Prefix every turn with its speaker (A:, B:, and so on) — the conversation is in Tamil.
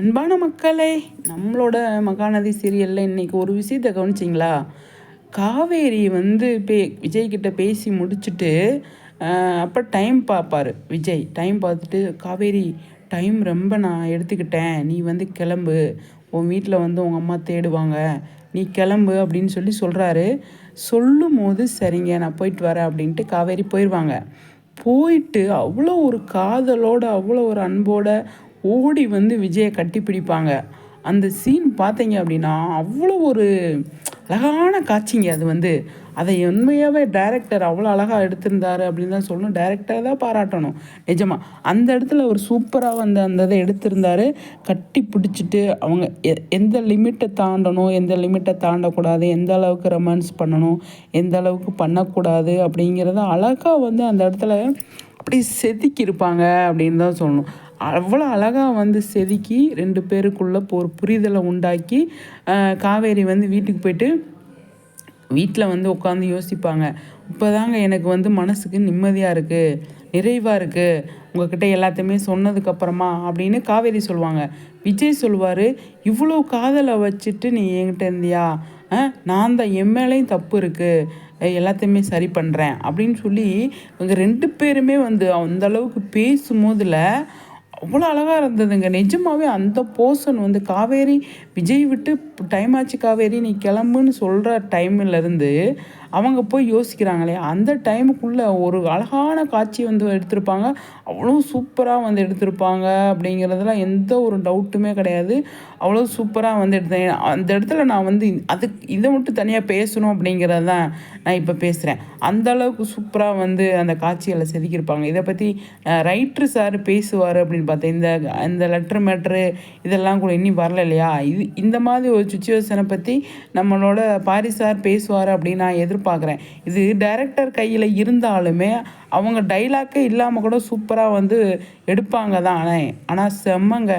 A: அன்பான மக்களே, நம்மளோட மகாநதி சீரியலில் இன்றைக்கி ஒரு விஷயத்தை கவனிச்சிங்களா? காவேரி வந்து விஜய்கிட்ட பேசி முடிச்சுட்டு அப்போ டைம் பார்ப்பார் விஜய். டைம் பார்த்துட்டு, காவேரி டைம் ரொம்ப நான் எடுத்துக்கிட்டேன், நீ வந்து கிளம்பு, உன் வீட்டில் வந்து உங்கள் அம்மா தேடுவாங்க, நீ கிளம்பு அப்படின்னு சொல்கிறாரு. சொல்லும் போது சரிங்க நான் போயிட்டு வரேன் அப்படின்ட்டு காவேரி போயிடுவாங்க. போயிட்டு அவ்வளோ ஒரு காதலோடு அவ்வளோ ஒரு அன்போடு ஓடி வந்து விஜயை கட்டி பிடிப்பாங்க. அந்த சீன் பார்த்தீங்க அப்படின்னா அவ்வளோ ஒரு அழகான காட்சிங்க. அது வந்து அதை உண்மையாகவே டைரக்டர் அவ்வளோ அழகாக எடுத்திருந்தாரு அப்படின்னு தான் சொல்லணும். டைரக்டரை தான் பாராட்டணும் நிஜமாக. அந்த இடத்துல ஒரு சூப்பராக வந்து அந்த இதை எடுத்திருந்தாரு. கட்டி பிடிச்சிட்டு அவங்க எந்த லிமிட்டை தாண்டணும், எந்த லிமிட்டை தாண்டக்கூடாது, எந்த அளவுக்கு ரொமான்ஸ் பண்ணணும், எந்த அளவுக்கு பண்ணக்கூடாது அப்படிங்கிறத அழகாக வந்து அந்த இடத்துல அப்படி செதுக்கியிருப்பாங்க அப்படின்னு தான் சொல்லணும். அவ்வளோ அழகாக வந்து செதுக்கி 2 பேருக்குள்ளே ஒரு புரிதலை உண்டாக்கி காவேரி வந்து வீட்டுக்கு போயிட்டு வீட்டில் வந்து உட்காந்து யோசிப்பாங்க. இப்போதாங்க எனக்கு வந்து மனசுக்கு நிம்மதியாக இருக்குது, நிறைவாக இருக்குது, உங்ககிட்ட எல்லாத்தையுமே சொன்னதுக்கப்புறமா அப்படின்னு காவேரி சொல்லுவாங்க. விஜய் சொல்லுவார், இவ்வளோ காதலை வச்சுட்டு நீ என்கிட்ட இருந்தியா, நான் தான் என் மேலேயும் தப்பு இருக்குது, எல்லாத்தையுமே சரி பண்ணுறேன் அப்படின்னு சொல்லி இவங்க 2 பேருமே வந்து அந்தளவுக்கு பேசும்போதில் அவ்வளோ அழகாக இருந்ததுங்க. நிஜமாகவே அந்த போர்ஷன் வந்து காவேரி விஜய் விட்டு டைம் ஆச்சு காவேரி நீ கிளம்புன்னு சொல்கிற டைம்லேருந்து அவங்க போய் யோசிக்கிறாங்களே, அந்த டைமுக்குள்ளே ஒரு அழகான காட்சி வந்து எடுத்திருப்பாங்க. அவ்வளோ சூப்பராக வந்து எடுத்திருப்பாங்க அப்படிங்கிறதுல எந்த ஒரு டவுட்டுமே கிடையாது. அவ்வளோ சூப்பராக வந்து எடுத்தேன். அந்த இடத்துல நான் வந்து இதை மட்டும் தனியாக பேசணும் அப்படிங்கிறது தான் நான் இப்போ பேசுகிறேன். அந்த அளவுக்கு சூப்பராக வந்து அந்த காட்சிகளை செதுக்கியிருப்பாங்க. இதை பற்றி ரைட்ரு சார் பேசுவார் அப்படின்னு பார்த்தேன். இந்த லெட்ரு மேட்ரு இதெல்லாம் கூட இன்னும் வரல இல்லையா? இந்த மாதிரி ஒரு சுச்சுவேஷனை பற்றி நம்மளோட பாரி சார் பேசுவார் அப்படின்னு நான் எதிர்பார்க்குறேன். இது டைரக்டர் கையில் இருந்தாலுமே அவங்க டைலாக்கே இல்லாமல் கூட சூப்பராக வந்து எடுப்பாங்க தான். ஆனால் செம்மங்க.